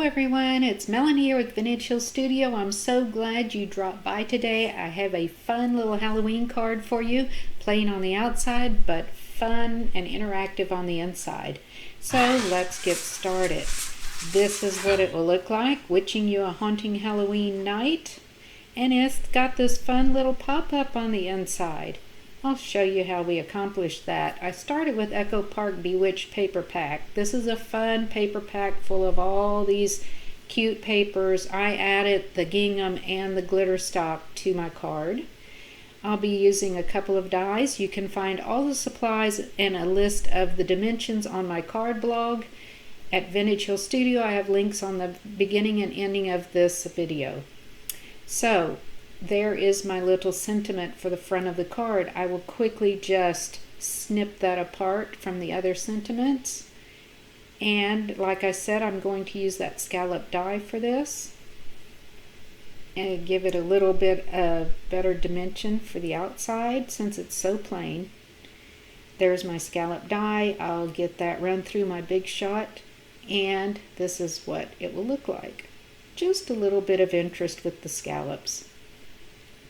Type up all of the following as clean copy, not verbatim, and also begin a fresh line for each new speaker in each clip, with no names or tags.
everyone, it's Melanie here with Vintage Hill Studio. I'm so glad you dropped by today. I have a fun little Halloween card for you, plain on the outside, but fun and interactive on the inside. So let's get started. This is what it will look like, wishing you a haunting Halloween night. And it's got this fun little pop-up on the inside. I'll show you how we accomplished that. I started with Echo Park Bewitched paper pack. This is a fun paper pack full of all these cute papers. I added the gingham and the glitter stock to my card. I'll be using a couple of dies. You can find all the supplies and a list of the dimensions on my card blog at Vintage Hill Studio. I have links on the beginning and ending of this video. So, there is my little sentiment for the front of the card. I will quickly just snip that apart from the other sentiments. And like I said, I'm going to use that scallop die for this and give it a little bit of better dimension for the outside since it's so plain. There's my scallop die. I'll get that run through my Big Shot, and this is what it will look like. Just a little bit of interest with the scallops.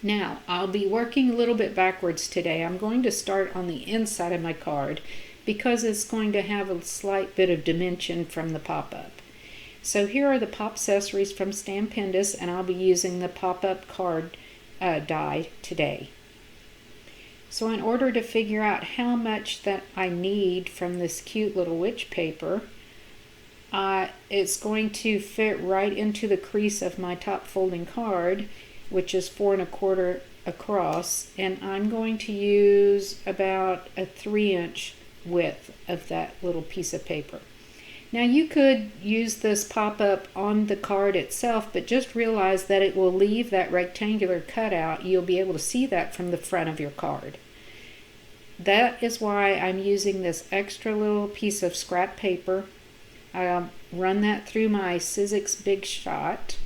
Now, I'll be working a little bit backwards today. I'm going to start on the inside of my card because it's going to have a slight bit of dimension from the pop-up. So here are the pop accessories from Stampendous, and I'll be using the pop-up card die today. So in order to figure out how much that I need from this cute little witch paper, it's going to fit right into the crease of my top folding card, which is 4 1/4 across, and I'm going to use about a 3-inch width of that little piece of paper. Now you could use this pop-up on the card itself, but just realize that it will leave that rectangular cutout. You'll be able to see that from the front of your card. That is why I'm using this extra little piece of scrap paper. I'll run that through my Sizzix Big Shot,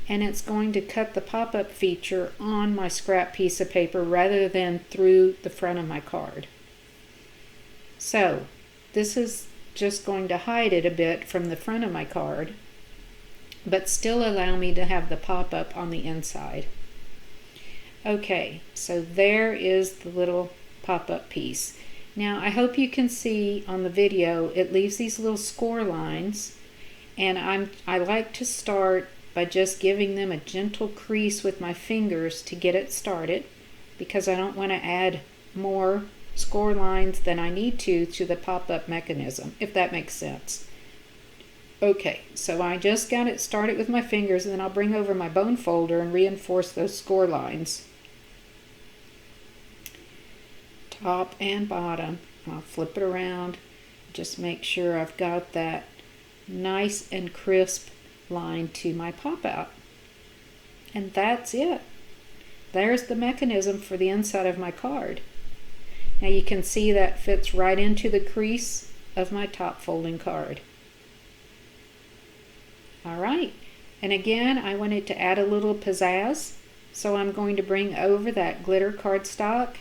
and it's going to cut the pop-up feature on my scrap piece of paper rather than through the front of my card. So this is just going to hide it a bit from the front of my card, but still allow me to have the pop-up on the inside. Okay, so there is the little pop-up piece. Now I hope you can see on the video it leaves these little score lines, and I like to start by just giving them a gentle crease with my fingers to get it started, because I don't want to add more score lines than I need to the pop-up mechanism, if that makes sense. Okay, so I just got it started with my fingers, and then I'll bring over my bone folder and reinforce those score lines. Top and bottom. I'll flip it around, just make sure I've got that nice and crisp line to my pop-out. And that's it. There's the mechanism for the inside of my card. Now you can see that fits right into the crease of my top folding card. Alright, and again I wanted to add a little pizzazz, so I'm going to bring over that glitter cardstock,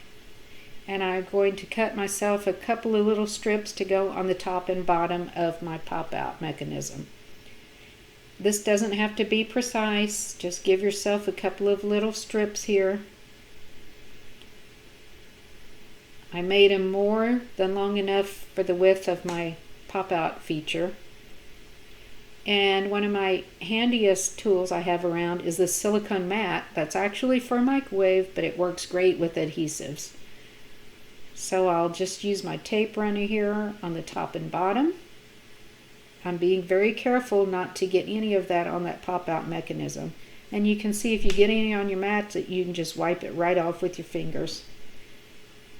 and I'm going to cut myself a couple of little strips to go on the top and bottom of my pop-out mechanism. This doesn't have to be precise, just give yourself a couple of little strips here. I made them more than long enough for the width of my pop-out feature. And one of my handiest tools I have around is this silicone mat that's actually for a microwave, but it works great with adhesives. So I'll just use my tape runner here on the top and bottom. I'm being very careful not to get any of that on that pop-out mechanism. And you can see if you get any on your mat, that you can just wipe it right off with your fingers.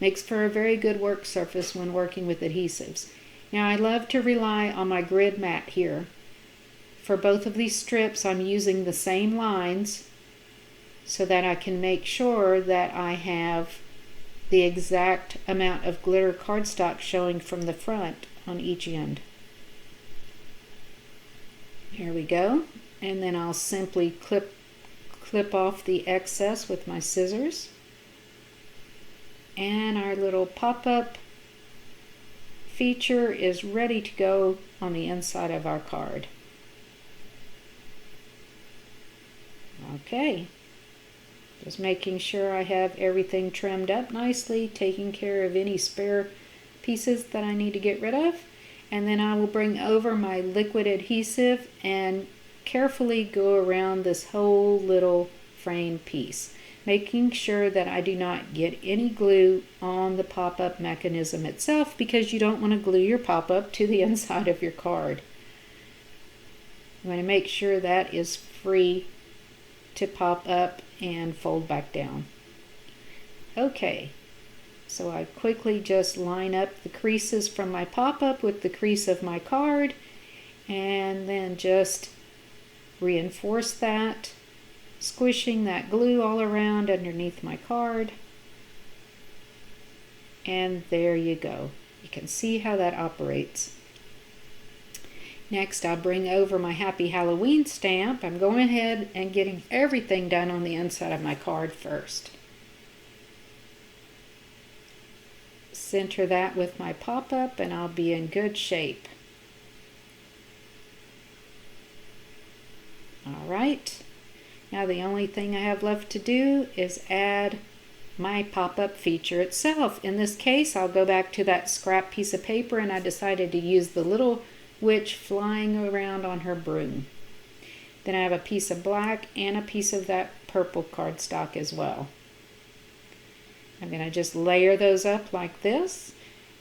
Makes for a very good work surface when working with adhesives. Now I love to rely on my grid mat here. For both of these strips I'm using the same lines so that I can make sure that I have the exact amount of glitter cardstock showing from the front on each end. Here we go, and then I'll simply clip off the excess with my scissors, and our little pop-up feature is ready to go on the inside of our card. Okay, just making sure I have everything trimmed up nicely, taking care of any spare pieces that I need to get rid of. And then I will bring over my liquid adhesive and carefully go around this whole little frame piece, making sure that I do not get any glue on the pop-up mechanism itself, because you don't want to glue your pop-up to the inside of your card. You want to make sure that is free to pop up and fold back down. Okay, so I quickly just line up the creases from my pop-up with the crease of my card, and then just reinforce that, squishing that glue all around underneath my card. And there you go. You can see how that operates. Next, I'll bring over my Happy Halloween stamp. I'm going ahead and getting everything done on the inside of my card first. Center that with my pop-up and I'll be in good shape. All right. Now the only thing I have left to do is add my pop-up feature itself. In this case, I'll go back to that scrap piece of paper, and I decided to use the little witch flying around on her broom. Then I have a piece of black and a piece of that purple cardstock as well. I'm going to just layer those up like this,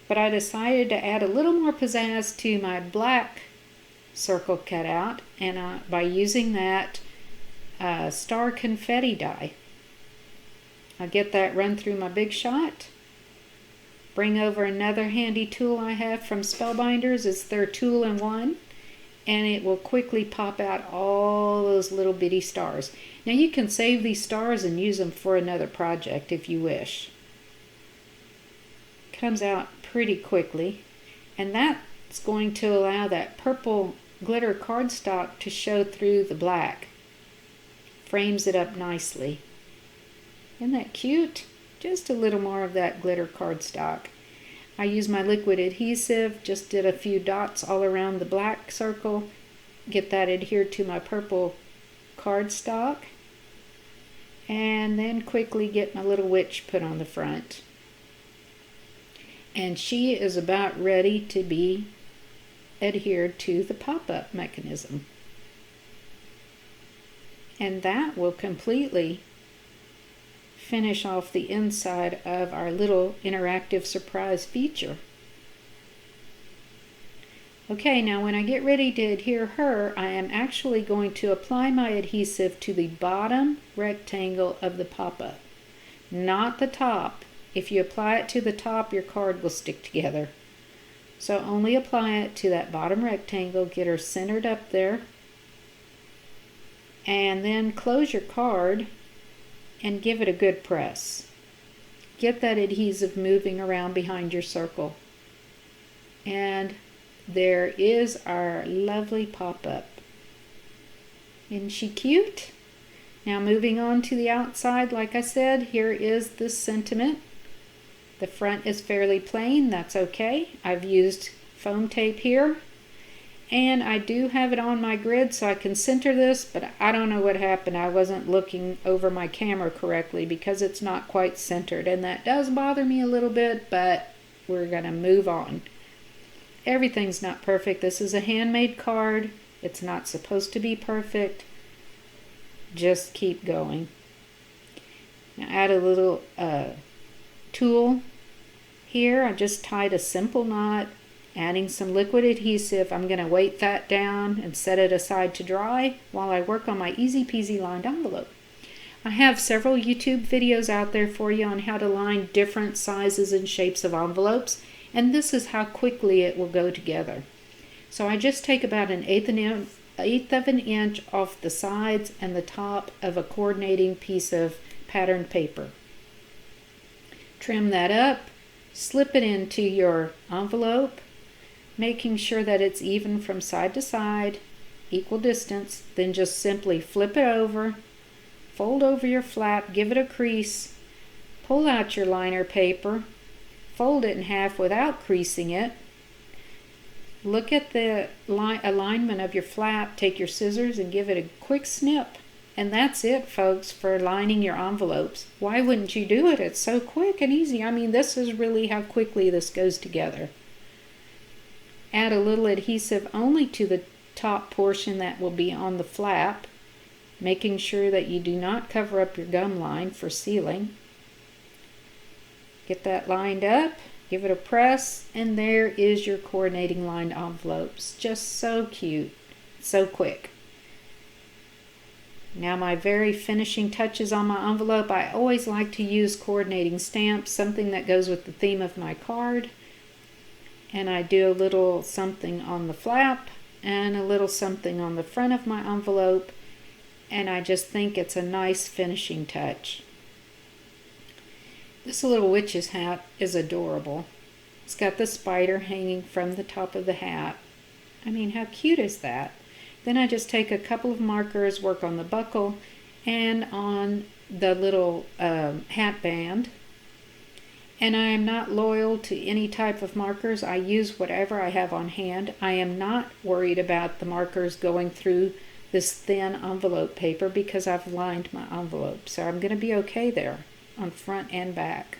but I decided to add a little more pizzazz to my black circle cutout, and by using that star confetti die. I'll get that run through my Big Shot. Bring over another handy tool I have from Spellbinders. It's their tool-in-one, and it will quickly pop out all those little bitty stars. Now you can save these stars and use them for another project if you wish. Comes out pretty quickly, and that's going to allow that purple glitter cardstock to show through the black. Frames it up nicely. Isn't that cute? Just a little more of that glitter cardstock. I use my liquid adhesive, just did a few dots all around the black circle, get that adhered to my purple cardstock, and then quickly get my little witch put on the front. And she is about ready to be adhered to the pop-up mechanism. And that will completely finish off the inside of our little interactive surprise feature. Okay, now when I get ready to adhere her, I am actually going to apply my adhesive to the bottom rectangle of the pop-up, not the top. If you apply it to the top, your card will stick together. So only apply it to that bottom rectangle, get her centered up there, and then close your card and give it a good press. Get that adhesive moving around behind your circle. And there is our lovely pop-up. Isn't she cute? Now moving on to the outside, like I said, here is the sentiment. The front is fairly plain, that's okay. I've used foam tape here, and I do have it on my grid so I can center this, but I don't know what happened. I wasn't looking over my camera correctly because it's not quite centered, and that does bother me a little bit, but we're gonna move on. Everything's not perfect. This is a handmade card. It's not supposed to be perfect. Just keep going. Now add a little tool here. I just tied a simple knot, adding some liquid adhesive. I'm going to weight that down and set it aside to dry while I work on my easy peasy lined envelope. I have several YouTube videos out there for you on how to line different sizes and shapes of envelopes, and this is how quickly it will go together. So I just take about an eighth of an inch off the sides and the top of a coordinating piece of patterned paper. Trim that up, slip it into your envelope, making sure that it's even from side to side, equal distance. Then just simply flip it over, fold over your flap, give it a crease, pull out your liner paper, fold it in half without creasing it. Look at the alignment of your flap, take your scissors and give it a quick snip And that's it, folks, for lining your envelopes. Why wouldn't you do it? It's so quick and easy. I mean, this is really how quickly this goes together. Add a little adhesive only to the top portion that will be on the flap, making sure that you do not cover up your gum line for sealing. Get that lined up, give it a press, and there is your coordinating lined envelopes. Just so cute, so quick. Now my very finishing touches on my envelope, I always like to use coordinating stamps, something that goes with the theme of my card. And I do a little something on the flap and a little something on the front of my envelope, and I just think it's a nice finishing touch. This little witch's hat is adorable. It's got the spider hanging from the top of the hat. I mean, how cute is that? Then I just take a couple of markers, work on the buckle and on the little hat band. And I am not loyal to any type of markers. I use whatever I have on hand. I am not worried about the markers going through this thin envelope paper because I've lined my envelope. So I'm going to be okay there on front and back.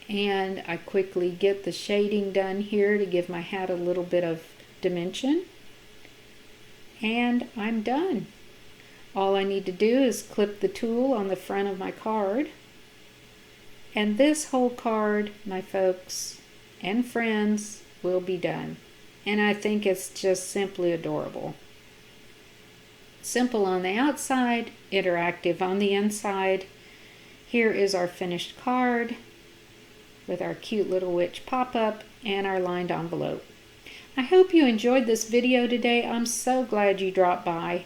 And I quickly get the shading done here to give my hat a little bit of dimension. And I'm done. All I need to do is clip the tool on the front of my card. And this whole card, my folks and friends, will be done. And I think it's just simply adorable. Simple on the outside, interactive on the inside. Here is our finished card with our cute little witch pop-up and our lined envelope. I hope you enjoyed this video today. I'm so glad you dropped by,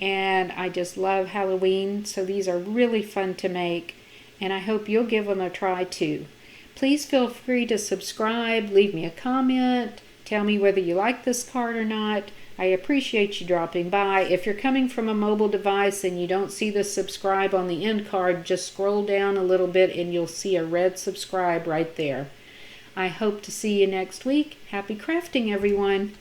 and I just love Halloween, so these are really fun to make, and I hope you'll give them a try too. Please feel free to subscribe, leave me a comment, tell me whether you like this card or not. I appreciate you dropping by. If you're coming from a mobile device and you don't see the subscribe on the end card, just scroll down a little bit and you'll see a red subscribe right there. I hope to see you next week. Happy crafting, everyone.